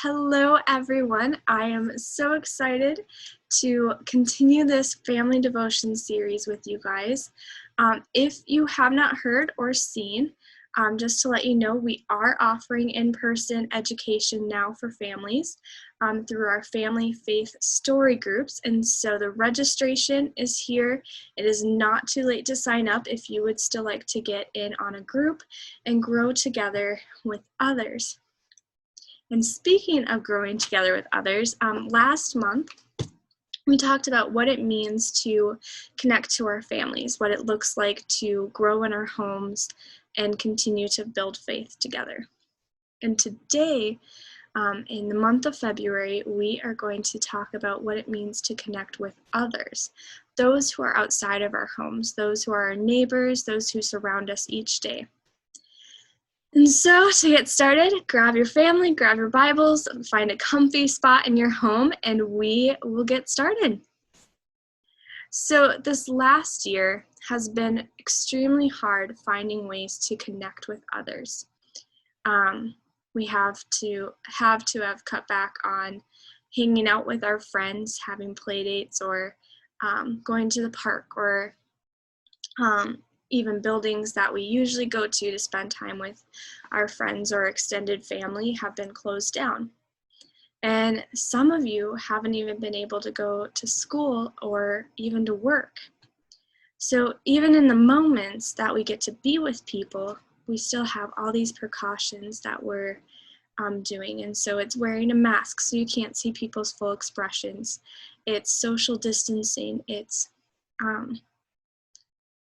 Hello, everyone. I am so excited to continue this family devotion series with you guys. If you have not heard or seen, just to let you know, we are offering in-person education now for families through our family faith story groups. And so the registration is here. It is not too late to sign up if you would still like to get in on a group and grow together with others. And speaking of growing together with others, last month we talked about what it means to connect to our families, what it looks like to grow in our homes and continue to build faith together. And today, in the month of February, we are going to talk about what it means to connect with others, those who are outside of our homes, those who are our neighbors, those who surround us each day. And so to get started, grab your family, grab your Bibles, find a comfy spot in your home, and we will get started. So this last year has been extremely hard finding ways to connect with others. We have to have cut back on hanging out with our friends, having play dates, or going to the park, or even buildings that we usually go to spend time with our friends or extended family have been closed down. And some of you haven't even been able to go to school or even to work. So even in the moments that we get to be with people, we still have all these precautions that we're doing. And so it's wearing a mask so you can't see people's full expressions. It's social distancing. It's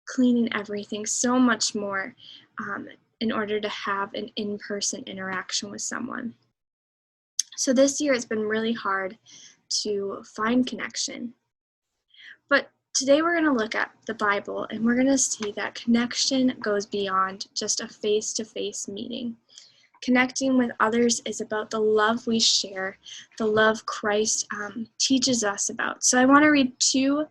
cleaning everything, so much more in order to have an in-person interaction with someone. So this year it's been really hard to find connection. But today we're going to look at the Bible and we're going to see that connection goes beyond just a face-to-face meeting. Connecting with others is about the love we share, the love Christ teaches us about. So I want to read two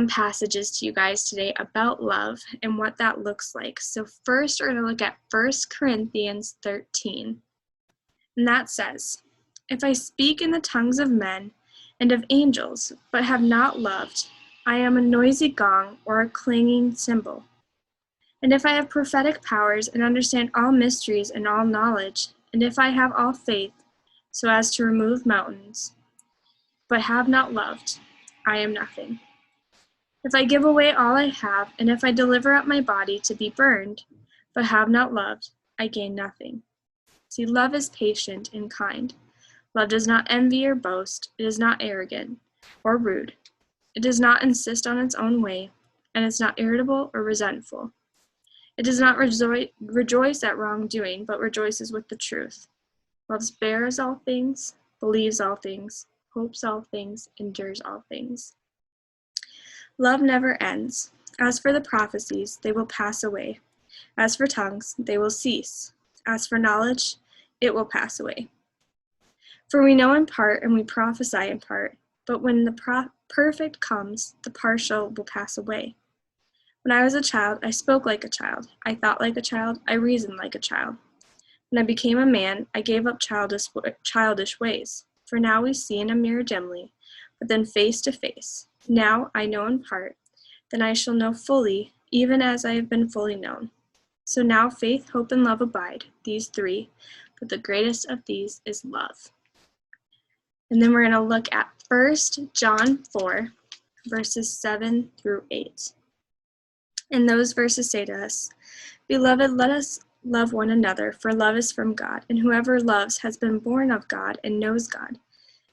passages to you guys today about love and what that looks like. So first, we're going to look at 1 Corinthians 13. And that says, "If I speak in the tongues of men and of angels, but have not loved, I am a noisy gong or a clanging cymbal. And if I have prophetic powers and understand all mysteries and all knowledge, and if I have all faith so as to remove mountains, but have not loved, I am nothing. If I give away all I have, and if I deliver up my body to be burned, but have not loved, I gain nothing. See, love is patient and kind. Love does not envy or boast. It is not arrogant or rude. It does not insist on its own way, and is not irritable or resentful. It does not rejoice at wrongdoing, but rejoices with the truth. Love bears all things, believes all things, hopes all things, endures all things. Love never ends. As for the prophecies, they will pass away. As for tongues, they will cease. As for knowledge, it will pass away. For we know in part and we prophesy in part, but when the perfect comes, the partial will pass away. When I was a child, I spoke like a child. I thought like a child. I reasoned like a child. When I became a man, I gave up childish ways. For now we see in a mirror dimly, but then face to face. Now I know in part, then I shall know fully, even as I have been fully known. So now faith, hope, and love abide, these three, but the greatest of these is love." And then we're going to look at 1 John 4, verses 7 through 8. And those verses say to us, "Beloved, let us love one another, for love is from God, and whoever loves has been born of God and knows God.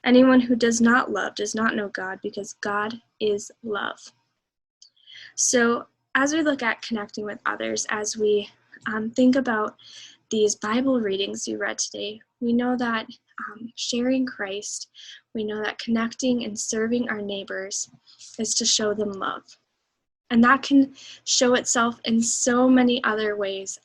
Anyone who does not love does not know God, because God is love." So as we look at connecting with others, as we think about these Bible readings we read today, we know that sharing Christ, we know that connecting and serving our neighbors is to show them love. And that can show itself in so many other ways.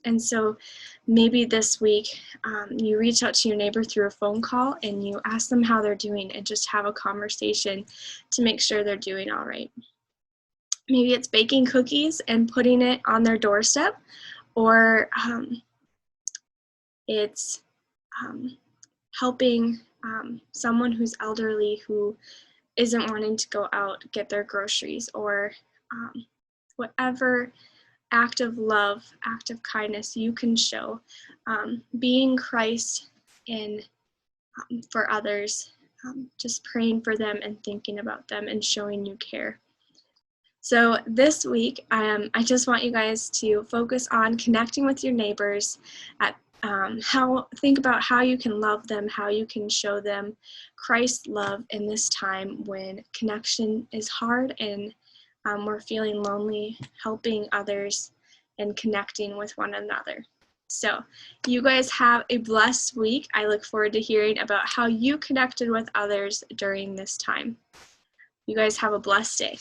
And so maybe this week you reach out to your neighbor through a phone call and you ask them how they're doing and just have a conversation to make sure they're doing all right. Maybe it's baking cookies and putting it on their doorstep, or it's helping someone who's elderly who isn't wanting to go out get their groceries, or whatever act of love, act of kindness you can show, being Christ in for others, just praying for them and thinking about them and showing you care. So this week, I just want you guys to focus on connecting with your neighbors, at think about how you can love them, how you can show them Christ's love in this time when connection is hard and we're feeling lonely, helping others and connecting with one another. So you guys have a blessed week. I look forward to hearing about how you connected with others during this time. You guys have a blessed day.